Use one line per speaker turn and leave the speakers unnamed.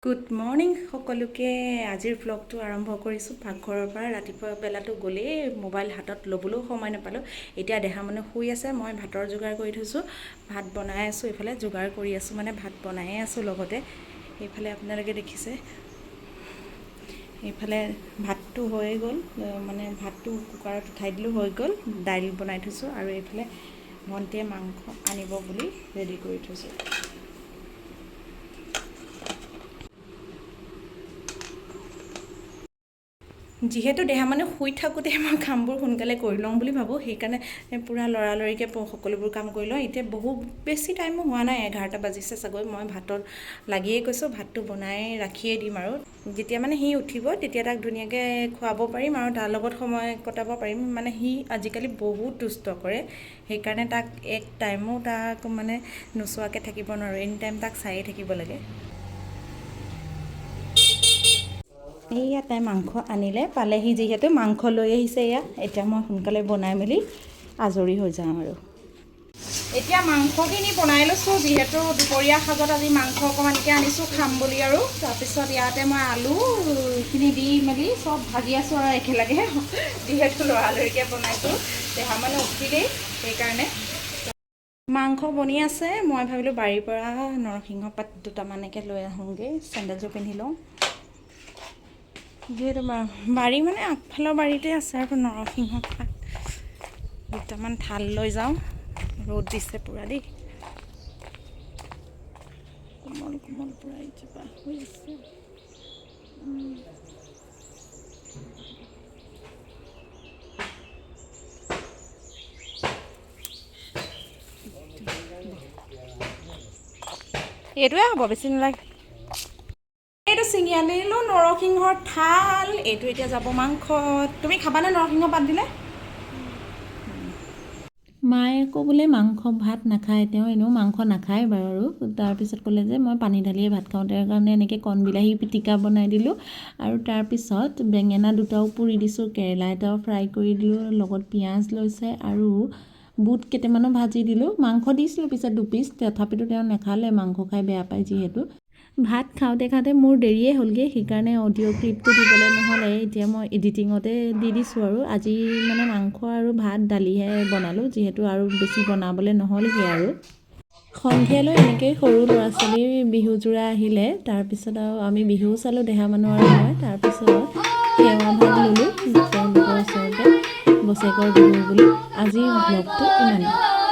Good morning সকলোকে। আজিৰ ব্লগটো আৰম্ভ কৰিছোঁ পাকঘৰৰ পৰা। ৰাতিপুৱা বেলাটো গ'লেই মোবাইল হাতত ল'বলৈও সময় নাপালোঁ। এতিয়া দেহা মানুহ শুই আছে, মই ভাতৰ যোগাৰ কৰি থৈছোঁ, ভাত বনাই আছোঁ। এইফালে যোগাৰ কৰি আছোঁ মানে ভাত বনায়ে আছোঁ লগতে। এইফালে আপোনালোকে দেখিছে, এইফালে ভাতটো হৈ গ'ল, মানে ভাতটো কুকাৰত উঠাই দিলোঁ, হৈ গ'ল। দাইল বনাই থৈছোঁ আৰু এইফালে ভণ্টিয়ে মাংস আনিব বুলি ৰেডি কৰি থৈছোঁ। যিহেতু দেহা মানুহ শুই থাকোঁতে মই কামবোৰ সোনকালে কৰি লওঁ বুলি ভাবোঁ, সেইকাৰণে পূৰা লৰালৰিকৈ সকলোবোৰ কাম কৰি লওঁ। এতিয়া বহুত বেছি টাইমো হোৱা নাই, 11টা বাজিছে চাগৈ। মই ভাতত লাগিয়ে গৈছোঁ, ভাতটো বনাই ৰাখিয়ে দিম আৰু যেতিয়া মানে সি উঠিব তেতিয়া তাক ধুনীয়াকৈ খুৱাব পাৰিম আৰু তাৰ লগত সময় কটাব পাৰিম। মানে সি আজিকালি বহুত দুষ্ট কৰে, সেইকাৰণে তাক এক টাইমো তাক মানে নোচোৱাকৈ থাকিব নোৱাৰোঁ। এনি টাইম তাক চায়ে থাকিব লাগে। এইয়া তাই মাংস আনিলে, পালেহি যিহেতু মাংস লৈ আহিছে। এতিয়া মই সোনকালে বনাই মেলি আজৰি হৈ যাম আৰু এতিয়া মাংসখিনি বনাই লৈছোঁ। যিহেতু দুপৰীয়া সাজত আজি মাংস অকণমানকৈ আনিছোঁ খাম বুলি। আৰু তাৰপিছত ইয়াতে মই আলুখিনি দি মেলি চব ভাজি আছোঁ আৰু একেলগে, যিহেতু লৰালৰিকৈ বনাইছোঁ। দেহা মানে উঠিলেই, সেইকাৰণে মাংস বনি আছে। মই ভাবিলোঁ বাৰীৰ পৰা নৰসিংহ পাত দুটামানকৈ লৈ আহোঁগৈ, চেণ্ডেলযোৰ পিন্ধি লওঁ। যিহেতু বাৰী মানে আগফালৰ বাৰীতে আছে আৰু নৰসিংহ পাত দুটামান ঠাল লৈ যাওঁ। ৰ'দ দিছে পূৰা দেই, কোমল কোমল পূৰা ইজোপা হৈ আছে। এইটোৱে হ'ব, বেছি নালাগে। এইটো ছিঙি আনিলোঁ নৰসিংহৰ ঠাল। এইটো এতিয়া যাব মাংসত। তুমি খাবানে নৰসিংহ পাত দিলে? মায়ে আকৌ বোলে মাংস ভাত নাখায়, তেওঁ এনেও মাংস নাখায় বাৰু। আৰু তাৰপিছত ক'লে যে মই পানী ঢালিয়ে ভাত খাওঁ। তাৰ কাৰণে এনেকৈ কণ বিলাহী পিটিকা বনাই দিলোঁ আৰু তাৰপিছত বেঙেনা দুটাও পুৰি দিছোঁ, কেৰেলা এটাও ফ্ৰাই কৰি দিলোঁ, লগত পিঁয়াজ লৈছে আৰু বুট কেইটামানো ভাজি দিলোঁ। মাংস দিছিলোঁ পিছত 2 পিচ, তথাপিতো তেওঁ নাখালে, মাংস খাই বেয়া পায় যিহেতু। ভাত খাওঁতে খাওঁতে মোৰ দেৰিয়ে হ'লগৈ, সেইকাৰণে অডিঅ' ক্লিপটো দিবলৈ নহ'লে। এতিয়া মই এডিটিঙতে দি দিছোঁ আৰু আজি মানে মাংস আৰু ভাত দালিহে বনালোঁ, যিহেতু আৰু বেছি বনাবলৈ নহ'লগৈ। আৰু সন্ধিয়ালৈ এনেকৈ সৰু ল'ৰা ছোৱালীৰ বিহুযোৰা আহিলে, তাৰপিছত আৰু আমি বিহুও চালোঁ, দেহা মানুহ আৰু মই। তাৰপিছত সেৱা ভাগ ল'লোঁ তেওঁলোকৰ ওচৰতে, বছেৰেকৰ বিহু বুলি। আজিৰ ব্লগটো ইমানেই।